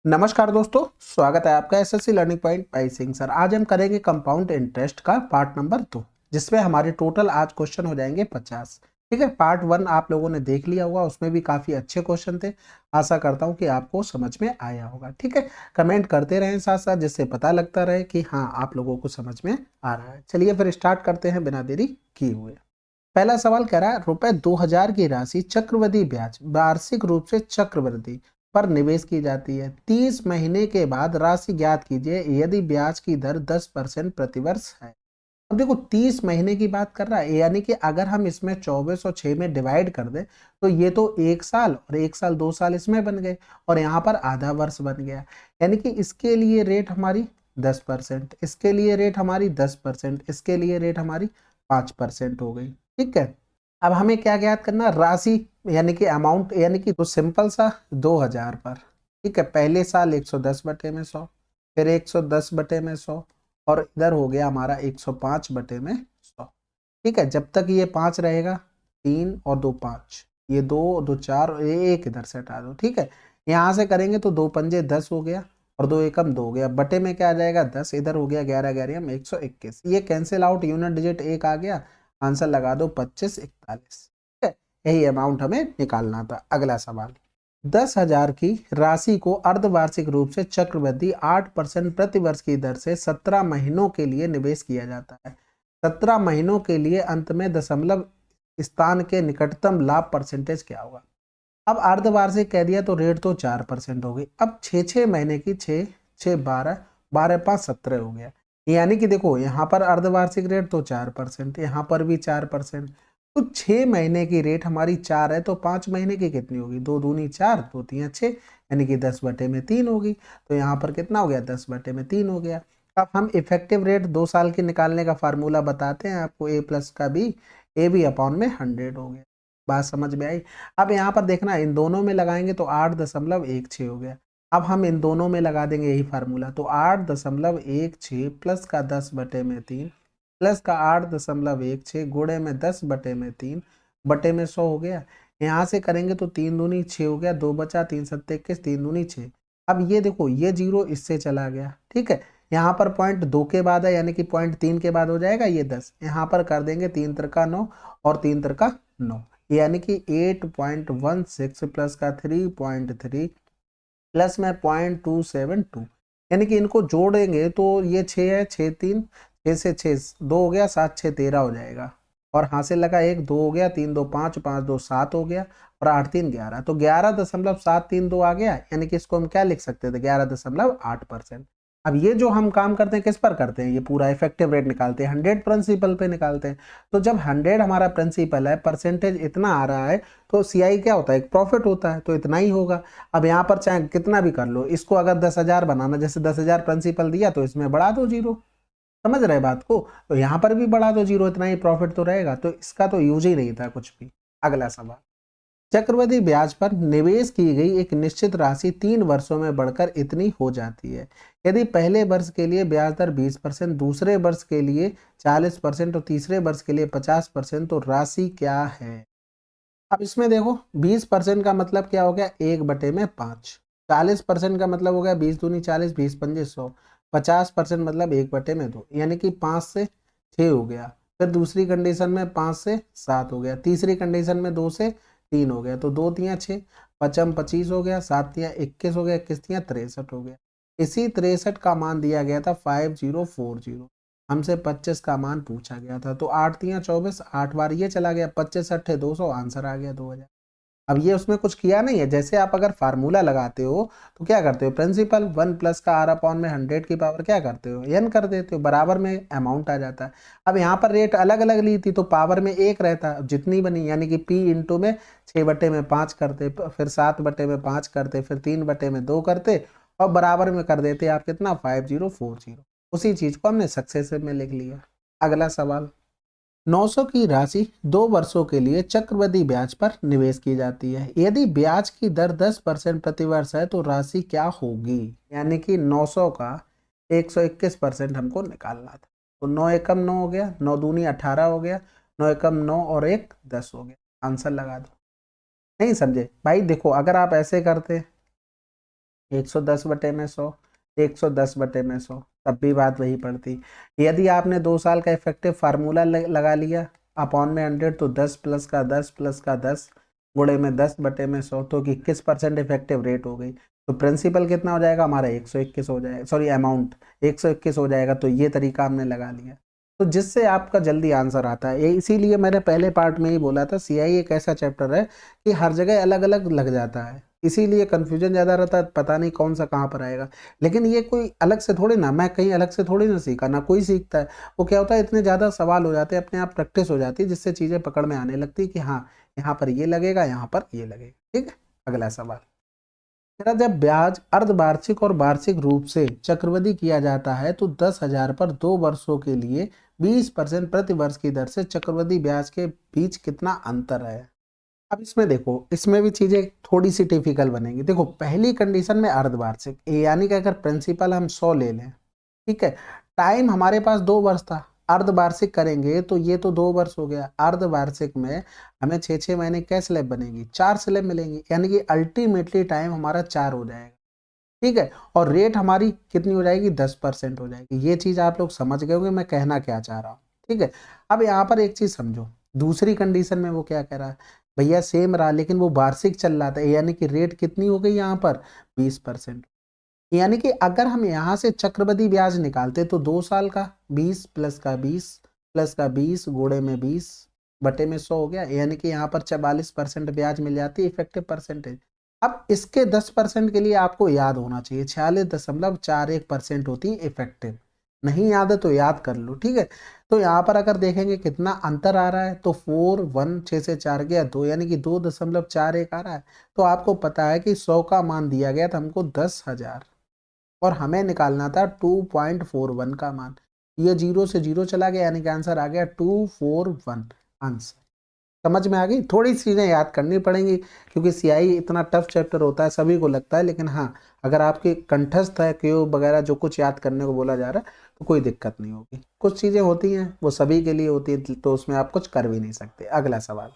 नमस्कार दोस्तों, स्वागत है आपका SSC learning point by Singh sir. आज हम करेंगे कंपाउंड इंटरेस्ट का पार्ट नंबर 2, जिसमें हमारे टोटल आज क्वेश्चन हो जाएंगे 50। ठीक है, पार्ट 1 आप लोगों ने देख लिया होगा, उसमें भी काफी अच्छे क्वेश्चन थे। आशा करता हूं कि आपको समझ में आया होगा। ठीक है, कमेंट करते रहें साथ साथ, जिससे पता लगता रहे कि हाँ आप लोगों को समझ में आ रहा है। चलिए फिर स्टार्ट करते हैं बिना देरी किए हुए। पहला सवाल कह रहा है, रुपए 2000 की राशि चक्रवृद्धि ब्याज वार्षिक रूप से चक्रवृद्धि पर निवेश की जाती है। 30 महीने के बाद राशि ज्ञात कीजिए यदि ब्याज की दर 10% प्रतिवर्ष है। अब देखो 30 महीने की बात कर रहा है, यानी कि अगर हम इसमें 2406 में डिवाइड कर दें तो ये तो 1 साल और 1 साल 2 साल इसमें बन गए और यहाँ पर आधा वर्ष बन गया। यानी कि इसके लिए रेट हमारी 10%, इसके लिए रेट हमारी 10%, इसके लिए रेट हमारी 5% हो गई। ठीक है, अब हमें क्या ज्ञात करना, राशि यानी कि अमाउंट, यानी कि तो सिंपल सा 2000 पर। ठीक है, पहले साल 110 बटे में 100, फिर 110 बटे में 100 और इधर हो गया हमारा 105 बटे में 100। ठीक है, जब तक ये 5 रहेगा, 3 और 2 5, ये 2 2 4 और ये 1 इधर से हटा दो। ठीक है, यहाँ से करेंगे तो 2 पंजे 10 हो गया और 2 एकम 2 हो गया, बटे में क्या आ जाएगा 10, इधर हो गया 11 11 121, ये कैंसिल आउट, यूनिट डिजिट 1 आ गया, आंसर लगा दो 25 41। ठीक है, यही अमाउंट हमें निकालना था। अगला सवाल, 10,000 की राशि को अर्धवार्षिक रूप से चक्रवृद्धि 8% प्रतिवर्ष की दर से 17 महीनों के लिए निवेश किया जाता है। 17 महीनों के लिए अंत में दशमलव स्थान के निकटतम लाभ परसेंटेज क्या होगा। अब अर्धवार्षिक कह दिया तो रेट तो 4% हो गई। अब 6 महीने की 6 6 12 12 5 17 हो गया। यानी कि देखो यहाँ पर अर्धवार्षिक रेट तो 4%, यहाँ पर भी 4%। तो 6 महीने की रेट हमारी 4 है, तो 5 महीने की कितनी होगी, 2 दूनी 4 2 3 6, यानी कि 10 बटे में 3 होगी। तो यहाँ पर कितना हो गया, 10 बटे में 3 हो गया। अब हम इफेक्टिव रेट 2 साल के निकालने का फार्मूला बताते हैं आपको, ए प्लस का बी, ए बी अपॉन में 100 हो गया। बात समझ में आई। अब यहाँ पर देखना, इन दोनों में लगाएंगे तो 8.16 हो गया। अब हम इन दोनों में लगा देंगे यही फार्मूला, तो 8.16 प्लस का 10 बटे में 3 प्लस का 8.16 गुणे में 10 बटे में 3 बटे में 100 हो गया। यहाँ से करेंगे तो 3 दूनी 6 हो गया, 2 बचा, 3 सत्ते 21, 3 दूनी 6। अब ये देखो ये जीरो इससे चला गया। ठीक है, यहाँ पर पॉइंट 2 के बाद है, यानी कि पॉइंट 3 के बाद हो जाएगा ये 10। यहाँ पर कर देंगे 3 त्रिका 9 और 3 त्रिका 9, यानी कि 8.16 प्लस का 3.3 प्लस में 0.272, यानी कि इनको जोड़ेंगे तो ये 6 है, 6 3 6 से 6 2 हो गया, 7 6 13 हो जाएगा। और हासिल लगा 1 2 हो गया, 3 2 5 5 2 7 हो गया और 8 3 11, तो 11.732 आ गया। यानी कि इसको हम क्या लिख सकते थे, 11.8%। अब ये जो हम काम करते हैं किस पर करते हैं, ये पूरा इफेक्टिव रेट निकालते हैं 100 प्रिंसिपल पे निकालते हैं। तो जब 100 हमारा प्रिंसिपल है, परसेंटेज इतना आ रहा है, तो सीआई क्या होता है, एक प्रॉफिट होता है, तो इतना ही होगा। अब यहाँ पर चाहे कितना भी कर लो, इसको अगर 10,000 बनाना, जैसे 10,000 प्रिंसिपल दिया तो इसमें बढ़ा दो जीरो। समझ रहे बात को, तो यहाँ पर भी बढ़ा दो जीरो, इतना ही प्रॉफिट तो रहेगा। तो इसका तो यूज ही नहीं था कुछ भी। अगला सवाल, चक्रवृद्धि ब्याज पर निवेश की गई एक निश्चित राशि 3 वर्षों में बढ़कर इतनी हो जाती है। यदि पहले वर्ष के लिए ब्याज दर 20%, दूसरे वर्ष के लिए 40% और तीसरे वर्ष के लिए 50%, तो राशि क्या है। अब इसमें देखो 20% का मतलब क्या हो गया, 1/5। 40% का मतलब हो गया 20 दूनी 40, 20 पंजे 100। 50% मतलब 1/2, यानी कि 5 से 6 हो गया। फिर दूसरी कंडीशन में 5 से 7 हो गया, तीसरी कंडीशन में 2 से 3 हो गया, तो 2 तियाँ 6, 5 25 हो गया, 7 तियाँ 21 हो गया, 21 तियाँ 63 हो गया। इसी 63 का मान दिया गया था 5040, हमसे 25 का मान पूछा गया था। तो 8 तियाँ 24, 8 बार ये चला गया, 25 अट्ठे 200, आंसर आ गया 2000। अब ये उसमें कुछ किया नहीं है, जैसे आप अगर फार्मूला लगाते हो तो क्या करते हो, प्रिंसिपल 1 प्लस का आर अपॉन में 100 की पावर क्या करते हो, एन कर देते हो, बराबर में अमाउंट आ जाता है। अब यहाँ पर रेट अलग अलग ली थी तो पावर में 1 रहता, जितनी बनी, यानी कि पी इंटू में 6/5 करते, फिर 7/5 करते, फिर 3/2 करते और बराबर में कर देते आप कितना, 5040। उसी चीज को हमने सक्सेसिव में लिख लिया। अगला सवाल, 900 की राशि 2 वर्षों के लिए चक्रवृद्धि ब्याज पर निवेश की जाती है। यदि ब्याज की दर 10% प्रतिवर्ष है तो राशि क्या होगी। यानी कि 900 का 121% हमको निकालना था। तो 9 एकम 9 हो गया, 9 दूनी 18 हो गया, 9 एकम 9 और 1 10 हो गया। आंसर लगा दो। नहीं समझे भाई, देखो अगर आप ऐसे करते 110 बटे में 100, 110 बटे में 100, तब भी बात वही पड़ती। यदि आपने 2 साल का इफेक्टिव फार्मूला लगा लिया अपॉन में 100, तो 10 प्लस का 10 प्लस का 10 गुणे में 10 बटे में 100, तो 21% इफेक्टिव रेट हो गई। तो प्रिंसिपल कितना हो जाएगा हमारा 121 हो जाएगा, सॉरी अमाउंट 121 हो जाएगा। तो ये तरीका हमने लगा लिया, तो जिससे आपका जल्दी आंसर आता है। ये इसीलिए मैंने पहले पार्ट में ही बोला था, सीआई एक ऐसा चैप्टर है कि हर जगह अलग अलग लग जाता है, इसीलिए कन्फ्यूजन ज़्यादा रहता है, पता नहीं कौन सा कहाँ पर आएगा। लेकिन ये कोई अलग से थोड़ी ना, मैं कहीं अलग से थोड़ी ना सीखा, ना कोई सीखता है। वो क्या होता है, इतने ज़्यादा सवाल हो जाते हैं, अपने आप प्रैक्टिस हो जाती है, जिससे चीज़ें पकड़ में आने लगती है कि हाँ यहाँ पर ये लगेगा, यहाँ पर ये लगेगा। ठीक है, अगला सवाल मेरा, जब ब्याज अर्धवार्षिक और वार्षिक रूप से चक्रवृद्धि किया जाता है तो 10,000 पर 2 वर्षों के लिए 20% प्रति वर्ष की दर से चक्रवृद्धि ब्याज के बीच कितना अंतर है। अब इसमें देखो, इसमें भी चीजें थोड़ी सी टिपिकल बनेंगी। देखो पहली कंडीशन में अर्धवार्षिक, यानी कि अगर प्रिंसिपल हम 100 ले लें, ठीक है, टाइम हमारे पास 2 वर्ष था, अर्धवार्षिक करेंगे तो ये तो 2 वर्ष हो गया। अर्धवार्षिक में हमें 6 महीने क्या स्लैब बनेगी, 4 स्लैब मिलेंगी, यानी कि अल्टीमेटली टाइम हमारा 4 हो जाएगा। ठीक है, और रेट हमारी कितनी हो जाएगी, 10% हो जाएगी। ये चीज आप लोग समझ गए होंगे मैं कहना क्या चाह रहा हूँ। ठीक है, अब यहाँ पर एक चीज समझो, दूसरी कंडीशन में वो क्या कह रहा है, भैया सेम रहा लेकिन वो वार्षिक चल रहा था, यानी कि रेट कितनी हो गई यहाँ पर 20%। यानी कि अगर हम यहाँ से चक्रवृद्धि ब्याज निकालते तो 2 साल का 20 प्लस का 20 प्लस का 20 गुणे में 20 बटे में 100 हो गया, यानी कि यहाँ पर 44% ब्याज मिल जाती है इफेक्टिव परसेंटेज। अब इसके 10% के लिए आपको याद होना चाहिए 46.41% होती है इफेक्टिव। नहीं याद है तो याद कर लो। ठीक है, तो यहाँ पर अगर देखेंगे कितना अंतर आ रहा है, तो 4 1 6 से 4 गया 2, यानी कि 2.41 आ रहा है। तो आपको पता है कि 100 का मान दिया गया था हमको 10,000 और हमें निकालना था 2.41 का मान। ये 0 से 0 चला गया, यानी कि आंसर आ गया 241 आंसर। समझ में आ गई, थोड़ी चीजें याद करनी पड़ेंगी क्योंकि सीआई इतना टफ चैप्टर होता है, सभी को लगता है। लेकिन हाँ, अगर आपके कंठस्थ है क्यों वगैरह जो कुछ याद करने को बोला जा रहा है तो कोई दिक्कत नहीं होगी। कुछ चीजें होती हैं वो सभी के लिए होती है, तो उसमें आप कुछ कर भी नहीं सकते। अगला सवाल,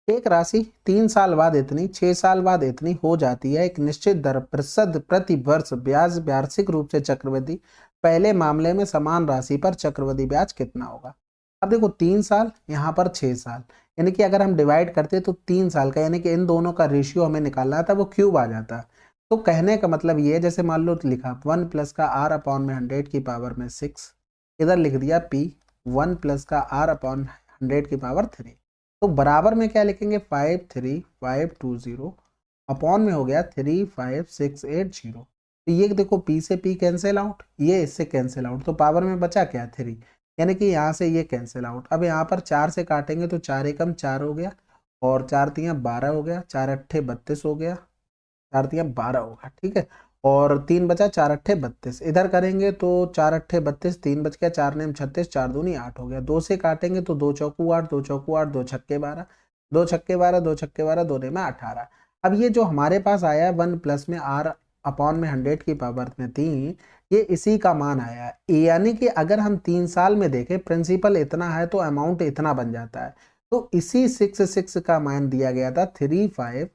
एक राशि 3 साल बाद इतनी, 6 साल बाद इतनी हो जाती है, एक निश्चित दर प्रतिशत प्रति वर्ष ब्याज वार्षिक रूप से चक्रवृद्धि, पहले मामले में समान राशि पर चक्रवृद्धि ब्याज कितना होगा। अब देखो 3 साल यहाँ पर 6 साल, यानी कि अगर हम डिवाइड करते तो 3 साल का, यानी कि इन दोनों का रेशियो हमें निकालना था, वो क्यूब आ जाता। तो कहने का मतलब ये है, जैसे मान लो लिखा 1 प्लस का r अपॉन में 100 की पावर में 6, इधर लिख दिया p 1 प्लस का r अपॉन 100 की पावर 3, तो बराबर में क्या लिखेंगे 53520 अपॉन में हो गया 35680। तो ये देखो p से p कैंसिल आउट, ये इससे कैंसिल आउट, तो पावर में बचा क्या 3, यानी कि यहाँ से ये कैंसिल आउट। अब यहाँ पर 4 से काटेंगे तो 4 एकम 4 हो गया और 4 तियाँ 12 हो गया, 4 अट्ठे 32 हो गया, 4 तियाँ 12 होगा। ठीक है, और 3 बचा, 4 अट्ठे 32, इधर करेंगे तो 4 अट्ठे 32, 3 बच गया, 4 नेम 36, 4 दूनी 8 हो गया। 2 से काटेंगे तो 2 चौकू 8, 2 चौकू 8, 2 छक्के 12, 2 छक्के 12, 2 छक्के 12, 2 में 18। अब ये जो हमारे पास आया है 1 प्लस में r अपॉन में 100 की पावर में 3, ये इसी का मान आया है। यानी कि अगर हम 3 साल में देखें, प्रिंसिपल इतना है तो अमाउंट इतना बन जाता है। तो इसी 6 का मान दिया गया था 35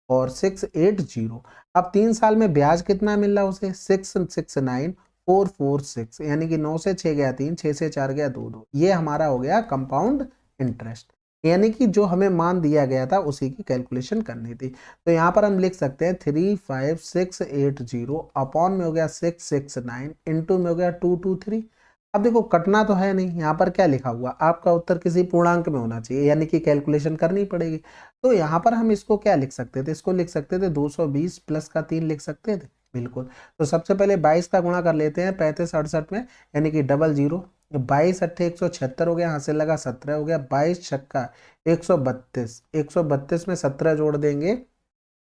और 680। अब 3 साल में ब्याज कितना मिल रहा है उसे 669446, यानी कि 9 से 6 गया 3, 6 से 4 गया 2 2, ये हमारा हो गया कंपाउंड इंटरेस्ट। यानी कि जो हमें मान दिया गया था उसी की कैलकुलेशन करनी थी। तो यहाँ पर हम लिख सकते हैं 35680 अपॉन में हो गया 669 इंटू में हो गया 223। अब देखो कटना तो है नहीं, यहाँ पर क्या लिखा हुआ, आपका उत्तर किसी पूर्णांक में होना चाहिए, यानी कि कैलकुलेशन करनी पड़ेगी। तो यहाँ पर हम इसको क्या लिख सकते थे, इसको लिख सकते थे 220 प्लस का 3 लिख सकते थे, बिल्कुल। तो सबसे पहले 22 का गुणा कर लेते हैं 35 68 में, यानी कि 00, 22 अट्ठे 176 हो गया, हासिल लगा 17 हो गया, 22 छक्का 132, 132 में 17 जोड़ देंगे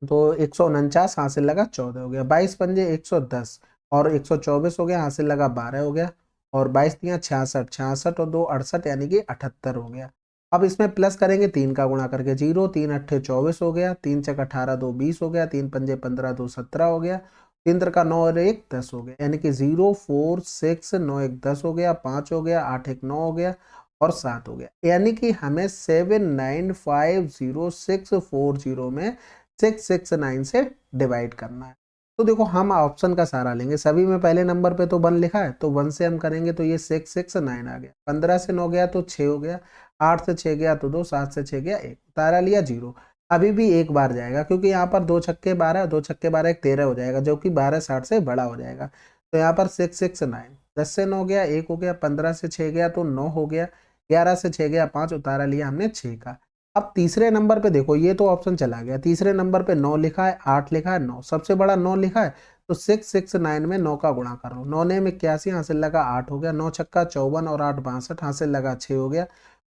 तो 149, हासिल लगा 14 हो गया, 22 पंजे 110 और 124 हो गया, हासिल लगा 12 हो गया, और 22 तियाँ 66, 66 और 2 68, यानी कि 78 हो गया। अब इसमें प्लस करेंगे 3 का गुणा करके 0, 3 अट्ठे 24 हो गया, 3 चक 18, 2 20 हो गया, 3 पंजे 15, 2 17 हो गया, 3 का 9 और 1 10 हो गया, यानी कि 0 4 6 9 1 10 हो गया, 5 हो गया, 8 1 9 हो गया और 7 हो गया, यानी कि हमें 7950640 में 669 से डिवाइड करना है। तो देखो हम ऑप्शन का सहारा लेंगे, सभी में पहले नंबर पे तो 1 लिखा है, तो 1 से हम करेंगे तो ये 6 6 9 आ गया, 15 से 9 गया तो 6 हो गया, 8 से 6 गया तो 2, 7 से 6 गया 1, उतारा लिया 0। अभी भी एक बार जाएगा क्योंकि यहाँ पर 2 छक्के 12, 2 छक्के 12 एक 13 हो जाएगा, जो कि 12 60 से बड़ा हो जाएगा। तो यहाँ पर 6 6 9, 10 से 9 गया 1 हो गया, 15 से 6 गया तो 9 हो गया, 11 से 6 गया 5, उतारा लिया हमने 6 का। अब तीसरे नंबर पे देखो, ये तो ऑप्शन चला गया, तीसरे नंबर पे 9 लिखा है, 8 लिखा है, 9 सबसे बड़ा 9 लिखा है, तो 6 6 9 में 9 का गुणा करो, 9 ने 81 हासिल लगा 8 हो गया, 9 छक्का 54 और 8 62 हासिल लगा 6 हो गया,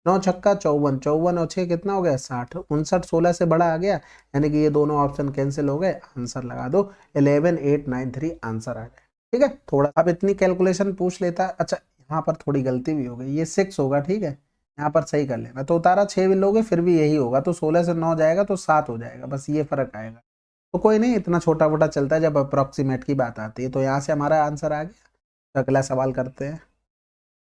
9 छक्का 54, 54 और 6 कितना हो गया 60, 59 16 से बड़ा आ गया, यानी कि ये दोनों ऑप्शन कैंसिल हो गए, आंसर लगा दो 11893 आंसर आ गया। ठीक है, थोड़ा अब इतनी कैलकुलेशन पूछ लेता। अच्छा यहाँ पर थोड़ी गलती भी हो गई, ये 6 होगा, ठीक है, यहाँ पर सही कर लेना, तो उतारा 6 भी लोगे फिर भी यही होगा, तो 16 से 9 जाएगा तो 7 हो जाएगा, बस ये फर्क आएगा। तो कोई नहीं, इतना छोटा मोटा चलता है जब अप्रोक्सीमेट की बात आती है। तो यहाँ से हमारा आंसर आ गया। तो अगला सवाल करते हैं।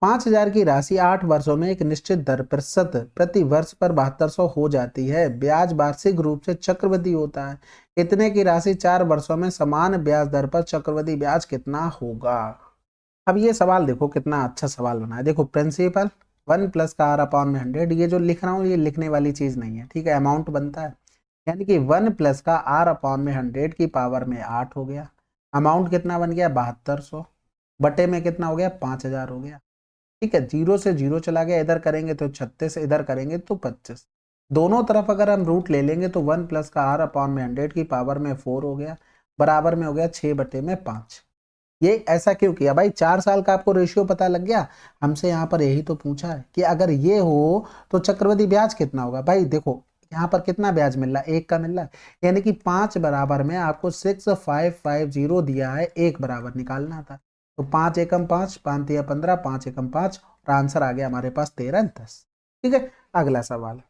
5,000 की राशि 8 वर्षों में एक निश्चित दर प्रतिशत प्रति वर्ष पर 7200 हो जाती है। ब्याज वार्षिक रूप से चक्रवृद्धि होता है। इतने की राशि 4 वर्षों में समान ब्याज दर पर चक्रवृद्धि ब्याज कितना होगा। अब ये सवाल देखो कितना अच्छा सवाल बना है। देखो प्रिंसिपल 1 प्लस का r/100, ये जो लिख रहा हूँ ये लिखने वाली चीज नहीं है, ठीक है, अमाउंट बनता है, यानी कि 1 प्लस का r/100 की पावर में 8 हो गया, अमाउंट कितना बन गया 7200, बटे में कितना हो गया 5000 हो गया। ठीक है, 0 से 0 चला गया, इधर करेंगे तो 36, इधर करेंगे तो 25, दोनों तरफ अगर हम रूट ले लेंगे तो 1 प्लस का r/100 की पावर में 4 हो गया, बराबर में हो गया 6 बटे में 5। ये ऐसा क्यों किया भाई, 4 साल का आपको रेशियो पता लग गया। हमसे यहाँ पर यही तो पूछा है कि अगर ये हो तो चक्रवृद्धि ब्याज कितना होगा। भाई देखो यहाँ पर कितना ब्याज मिल रहा है, 1 का मिल रहा है, यानी कि 5 बराबर में आपको 6550 दिया है, 1 बराबर निकालना था। तो 5 एकम 5, 5 तिया 15, 5 एकम 5, और आंसर आ गया हमारे पास 13 10। ठीक है, अगला सवाल।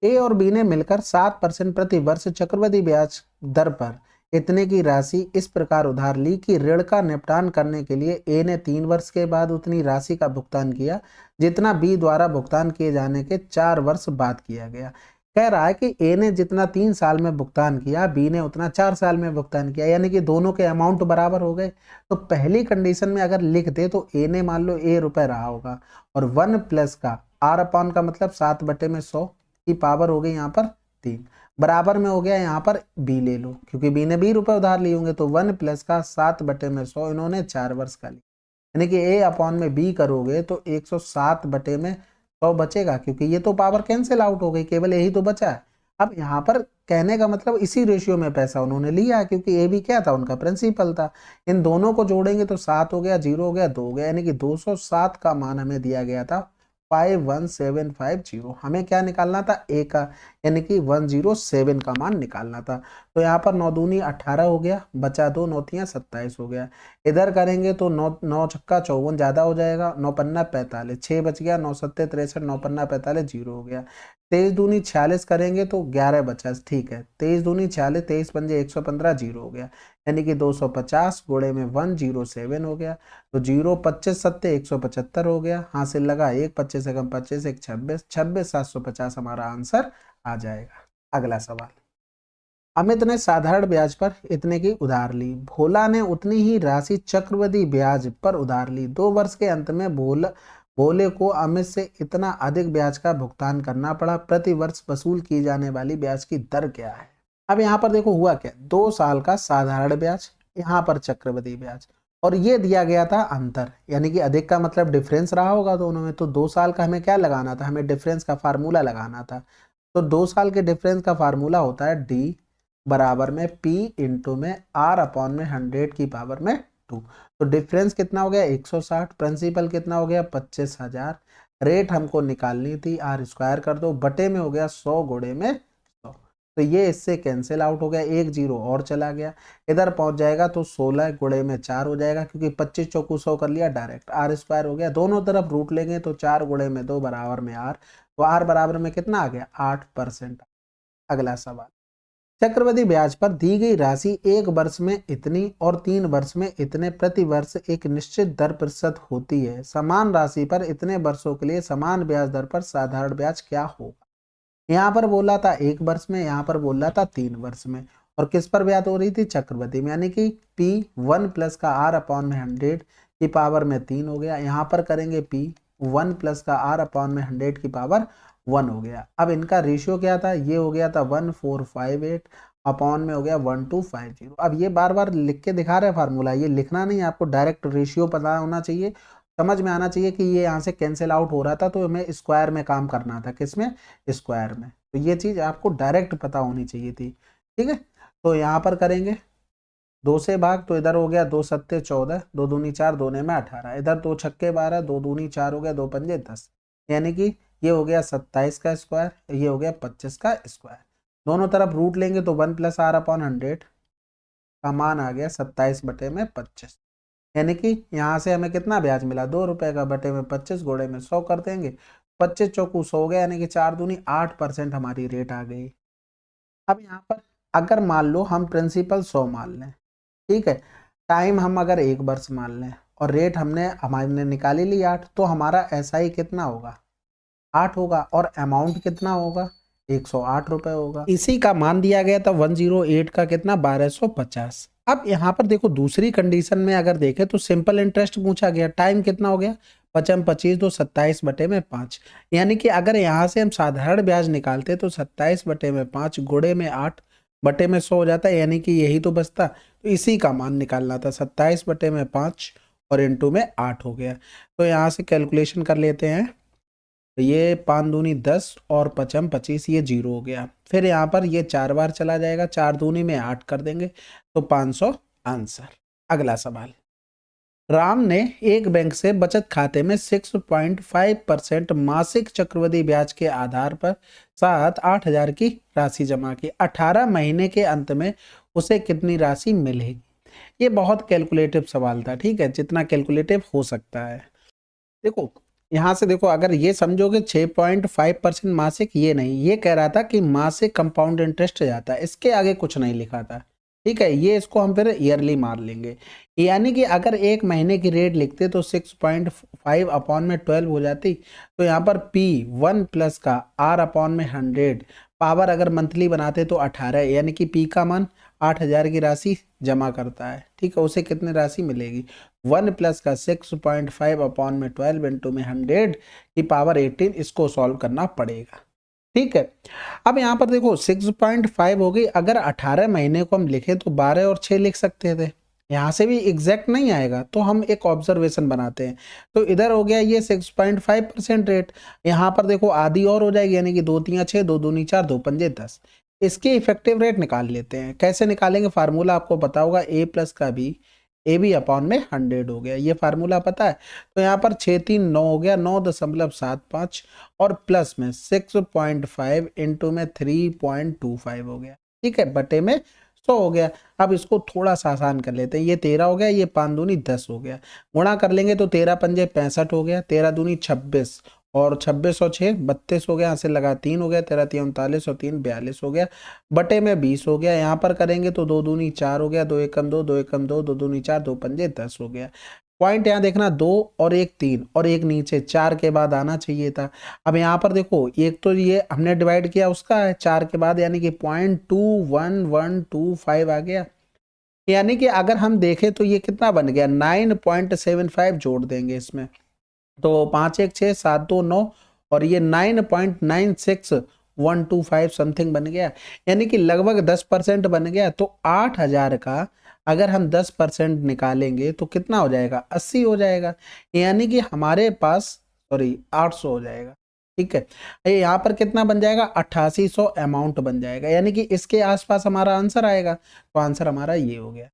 ए और बी ने मिलकर 7% प्रति वर्ष चक्रवृद्धि ब्याज दर पर इतने की राशि इस प्रकार उधार ली कि ऋण का निपटान करने के लिए ए ने 3 वर्ष के बाद उतनी राशि का भुगतान किया जितना बी द्वारा भुगतान किए जाने के 4 वर्ष बाद किया गया। कह रहा है कि ए ने जितना 3 साल में भुगतान किया, बी ने उतना 4 साल में भुगतान किया, यानी कि दोनों के अमाउंट बराबर हो गए। तो पहली कंडीशन में अगर लिख दे तो ए ने मान लो ए रुपए रहा होगा, और 1 प्लस का r/, का मतलब 7 बटे में 100 की पावर हो गई यहाँ पर 3, बराबर में हो गया यहाँ पर बी ले लो, क्योंकि बी ने 20 रुपए उधार लिए होंगे, तो 1 प्लस का 7 बटे में 100 इन्होंने 4 वर्ष का लिया, यानी कि ए अपॉन में बी करोगे तो 107 बटे में 100 बचेगा, क्योंकि ये तो पावर कैंसिल आउट हो गई, केवल यही तो बचा है। अब यहाँ पर कहने का मतलब इसी रेशियो में पैसा उन्होंने लिया है, क्योंकि ए भी क्या था, उनका प्रिंसिपल था। इन दोनों को जोड़ेंगे तो 7 हो गया, 0 हो गया, 2 हो गया, यानी कि 207 का मान हमें दिया गया था 51750। हमें क्या निकालना था, ए का, यानी कि 107 का मान निकालना था। तो यहाँ पर 9 दूनी 18 हो गया, बचा 2, 9 तियां 27 हो गया, इधर करेंगे तो 9 छक्का 54 ज्यादा हो जाएगा, 9 पन्ना 45, 6 बच गया, 9 सत्ते 63, 9 पन्ना 45, 0 हो गया। 23 दूनी 46 करेंगे तो 11 बचा, ठीक है, 23 दूनी 46, 23 पंजे 115, 0 हो गया, यानी कि 250 गुणे में 107 हो गया, तो 0 25 सत्ते 175 हो गया, हासिल लगा 1, 25 एकम 25, 1 26, 26,750 हमारा आंसर आ जाएगा। अगला सवाल। अमित ने साधारण ब्याज पर इतने की उधार ली, भोला ने उतनी ही राशि चक्रवृद्धि ब्याज पर उधार ली। 2 वर्ष के अंत में भोले को अमित से इतना अधिक ब्याज का भुगतान करना पड़ा। प्रति वर्ष वसूल की जाने वाली ब्याज की दर क्या है। अब यहाँ पर देखो हुआ क्या, 2 साल का साधारण ब्याज, यहाँ पर चक्रवृद्धि ब्याज, और ये दिया गया था अंतर, यानी कि अधिक का मतलब डिफरेंस रहा होगा दोनों में। तो 2 साल का हमें क्या लगाना था, हमें डिफरेंस का फार्मूला लगाना था। तो 2 साल के डिफरेंस का फार्मूला होता है डी बराबर में पी इंटू में r/100 की पावर में 2। तो डिफरेंस कितना हो गया 160, प्रिंसिपल कितना हो गया 25,000, रेट हमको निकालनी थी, r स्क्वायर कर दो, बटे में हो गया 100 गुणे में 100। तो ये इससे कैंसिल आउट हो गया, 1 0 और चला गया, इधर पहुंच जाएगा तो 16 गुणे में 4 हो जाएगा, क्योंकि 25 चौकू 100 कर लिया डायरेक्ट, r स्क्वायर हो गया, दोनों तरफ रूट लेंगे तो 4 गुणे में 2 बराबर में r, तो r बराबर में कितना आ गया 8%। अगला सवाल। चक्रवृद्धि ब्याज पर दी गई राशि 1 वर्ष में इतनी और 3 वर्ष में इतने प्रति वर्ष एक निश्चित दर प्रतिशत होती है। समान राशि पर इतने वर्षों के लिए समान ब्याज दर पर साधारण ब्याज क्या होगा। यहाँ पर बोला था 1 वर्ष में, यहाँ पर बोला था 3 वर्ष में, और किस पर ब्याज हो रही थी, चक्रवृद्धि में, यानी कि P 1 प्लस का R अपॉन में 100 की पावर में 3 हो गया। यहाँ पर करेंगे P 1 प्लस का R अपॉन में 100 की पावर 1 हो गया। अब इनका रेशियो क्या था, ये हो गया था 1458 अपॉन में हो गया 1250। अब ये बार बार लिख के दिखा रहे हैं फार्मूला, ये लिखना नहीं है आपको, डायरेक्ट रेशियो पता होना चाहिए, समझ में आना चाहिए कि ये यहाँ से कैंसिल आउट हो रहा था तो हमें स्क्वायर में काम करना था, किसमें, स्क्वायर में। तो ये चीज़ आपको डायरेक्ट पता होनी चाहिए थी, ठीक है। तो यहाँ पर करेंगे 2 से भाग, तो इधर हो गया 2 सत्ते 14, 2 दूनी 4, 2 में 18, इधर 2 छक्के 12, 2 दूनी 4 हो गया, 2 पंजे 10, यानी कि ये हो गया 27 का स्क्वायर, ये हो गया 25 का स्क्वायर। दोनों तरफ रूट लेंगे तो 1 प्लस R अपॉन 100 का मान आ गया 27 बटे में 25, यानी कि यहाँ से हमें कितना ब्याज मिला, 2 रुपए का, बटे में 25 गुणे में 100 कर देंगे, 25 चौकू 100 हो गया, यानी कि 4 दूनी 8% हमारी रेट आ गई। अब यहाँ पर अगर मान लो हम प्रिंसिपल 100 मान लें, ठीक है, टाइम हम अगर 1 वर्ष मान लें और रेट हमने निकाली ली 8, तो हमारा SI कितना होगा, 8 होगा, और अमाउंट कितना होगा, 108 रुपए होगा। इसी का मान दिया गया था 108 का कितना, 1250। अब यहाँ पर देखो दूसरी कंडीशन में अगर देखें तो सिंपल इंटरेस्ट पूछा गया, टाइम कितना हो गया, 55 25 तो 27 बटे में 5, यानी कि अगर यहाँ से हम साधारण ब्याज निकालते तो 27 बटे में 5 गुणे में 8 बटे में 100 हो जाता है, यानी कि यही तो बचता। तो इसी का मान निकालना था, 27 बटे में 5 और इंटू में 8 हो गया। तो यहाँ से कैलकुलेशन कर लेते हैं, तो ये 5 दूनी 10 और 55 25, ये 0 हो गया। फिर यहाँ पर ये 4 बार चला जाएगा, 4 दूनी में 8 कर देंगे तो 500 आंसर। अगला सवाल, राम ने एक बैंक से बचत खाते में 6.5% मासिक चक्रवृद्धि ब्याज के आधार पर साथ 8,000 की राशि जमा की। 18 महीने के अंत में उसे कितनी राशि मिलेगी। ये बहुत कैलकुलेटिव सवाल था, ठीक है, जितना कैलकुलेटिव हो सकता है। देखो यहाँ से देखो, अगर ये समझोगे 6.5% मासिक, ये नहीं, ये कह रहा था कि मासिक कंपाउंड इंटरेस्ट जाता है, इसके आगे कुछ नहीं लिखा था, ठीक है। ये इसको हम फिर ईयरली मार लेंगे, यानी कि अगर एक महीने की रेट लिखते तो 6.5 अपॉन में 12 हो जाती। तो यहाँ पर P1 प्लस का R अपॉन में 100 पावर अगर मंथली बनाते तो 18, यानी कि P का मान 8,000 की राशि जमा करता है, ठीक है। उसे कितनी राशि मिलेगी, 1 प्लस का 6.5 अपॉन में 12 इंटू में 100 की पावर 18, इसको सॉल्व करना पड़ेगा, ठीक है। अब यहाँ पर देखो 6.5 हो गई, अगर 18 महीने को हम लिखे तो 12 और 6 लिख सकते थे, यहाँ से भी एग्जैक्ट नहीं आएगा, तो हम एक ऑब्जर्वेशन बनाते हैं। तो इधर हो गया ये 6.5% रेट, यहाँ पर देखो आधी और हो जाएगी, यानी कि 2 3 6, 2 दूनी 4, 2 पंजे 10। इसके इफेक्टिव रेट निकाल लेते हैं, कैसे निकालेंगे, फार्मूला आपको पता होगा, A प्लस का B AB अपॉन में 100 हो गया, ये फार्मूला पता है। तो यहाँ पर 6 3 9 हो गया, 9.75 और प्लस में 6.5 इंटू में 3.25 हो गया, ठीक है, बटे में 100 हो गया। अब इसको थोड़ा सा आसान कर लेते हैं, ये 13 हो गया, ये 5 दूनी 10 हो गया, गुणा कर लेंगे तो 13 पंजे 65 हो गया, 13 दूनी 26 और 26 और 6 32 हो गया, यहाँ से लगा 3 हो गया, 13 3 39 और 3 42 हो गया, बटे में 20 हो गया। यहाँ पर करेंगे तो 2 दूनी 4 हो गया, 2 एकम 2, 2 एकम 2, 2 दूनी 4, 2 पंजे 10 हो गया। पॉइंट यहाँ देखना, 2 और 1 3 और एक नीचे 4 के बाद आना चाहिए था। अब यहाँ पर देखो, एक तो ये हमने डिवाइड किया उसका है 4 के बाद, यानी कि 0.21125 आ गया, यानी कि अगर हम देखें तो ये कितना बन गया, 9.75 जोड़ देंगे इसमें, तो 5 1 6 7 2 9 और ये 9.96125 समथिंग बन गया, यानी कि लगभग 10% बन गया। तो 8,000 का अगर हम 10% निकालेंगे तो कितना हो जाएगा, 80 हो जाएगा, यानी कि हमारे पास 800 हो जाएगा, ठीक है। यहाँ पर कितना बन जाएगा, 8800 अमाउंट बन जाएगा, यानी कि इसके आसपास हमारा आंसर आएगा। तो आंसर हमारा ये हो गया,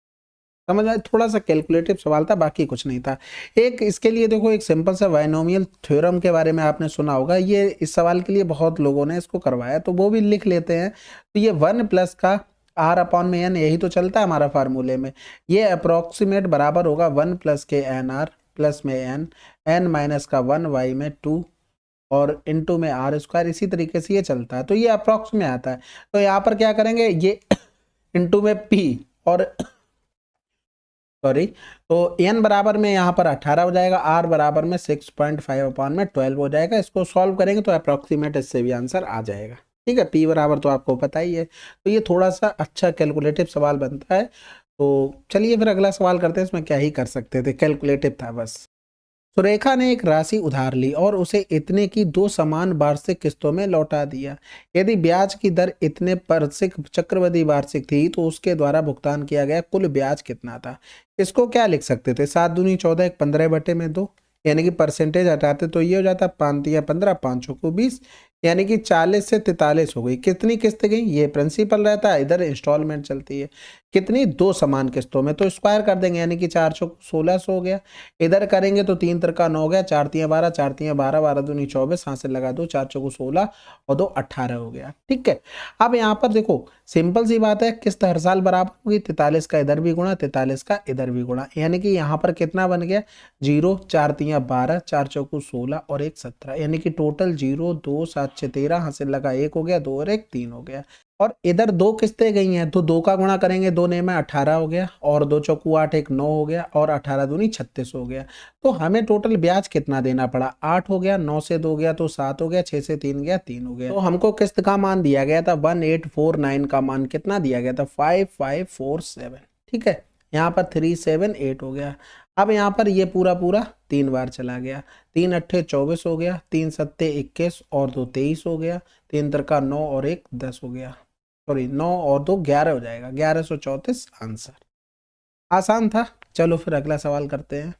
समझ आए, थोड़ा सा कैलकुलेटिव सवाल था, बाकी कुछ नहीं था। एक इसके लिए देखो, एक सिंपल सा बायनोमियल थ्योरम के बारे में आपने सुना होगा, ये इस सवाल के लिए बहुत लोगों ने इसको करवाया, तो वो भी लिख लेते हैं। तो ये 1 प्लस का R अपॉन में n, यही तो चलता है हमारा फार्मूले में, ये अप्रोक्सीमेट बराबर होगा 1 प्लस के NR प्लस में n माइनस का 1y में 2 और इंटू में R², इसी तरीके से ये चलता है, तो ये अप्रोक्स में आता है। तो यहाँ पर क्या करेंगे, ये इंटू में P और तो n बराबर में यहाँ पर 18 हो जाएगा, R बराबर में 6.5 अपॉन में 12 हो जाएगा। इसको सॉल्व करेंगे तो अप्रोक्सीमेट इससे भी आंसर आ जाएगा। ठीक है, पी बराबर तो आपको पता ही है। तो ये थोड़ा सा अच्छा कैलकुलेटिव सवाल बनता है। तो चलिए फिर अगला सवाल करते हैं, इसमें क्या ही कर सकते थे, कैलकुलेटिव था बस। सुरेखा ने एक राशि उधार ली और उसे इतने की 2 समान वार्षिक किस्तों में लौटा दिया। यदि ब्याज की दर इतने वार्षिक चक्रवृद्धि वार्षिक थी तो उसके द्वारा भुगतान किया गया कुल ब्याज कितना था। इसको क्या लिख सकते थे, 7 दूनी 14 एक 15/2, यानी कि परसेंटेज हटाते तो ये हो जाता 5 या 15 5 को 20, यानी कि 40 से 43 हो गई। कितनी किस्त गई, ये प्रिंसिपल रहता है, इधर इंस्टॉलमेंट चलती है। कितनी, 2 समान किस्तों में, तो स्क्वायर कर देंगे, यानी कि 4 चौक 1600 हो गया। इधर करेंगे तो 3 तिरका 9 हो गया, 4 तियां 12, 4 तियां 12, 12 दूनी 24, हाथ से लगा दो, 4 चौको 16 और 2 18 हो गया। ठीक है, अब यहाँ पर देखो सिंपल सी बात है, किस्त हर साल बराबर होगी, 43 का इधर भी गुणा 43 का इधर भी गुणा, यानी कि यहाँ पर कितना बन गया 0, 4 तियां 12, 4 चौको 16 और 1 17, यानी कि टोटल 0 2 7 6 13, हाथ से लगा 1 हो गया, 2 और 1 3 हो गया। और इधर 2 किस्तें गई हैं तो 2 का गुणा करेंगे, 2 ने में 18 हो गया, और 2 चौकू 8 1 9 हो गया, और 18 दूनी 36 हो गया। तो हमें टोटल ब्याज कितना देना पड़ा, 8 हो गया, 9 से 2 गया तो 7 हो गया, 6 से 3 गया 3 हो गया। तो हमको किस्त का मान दिया गया था 1849, का मान कितना दिया गया था 5547। ठीक है, यहाँ पर 378 हो गया। अब यहाँ पर ये पूरा पूरा 3 बार चला गया, 3 अट्ठे 24 हो गया, 3 सत्ते 21 और 2 23 हो गया, 3 तिरका 9 और 1 10 हो गया, सॉरी 9 और 2 11 हो जाएगा, 1134 आंसर। आसान था। चलो फिर अगला सवाल करते हैं।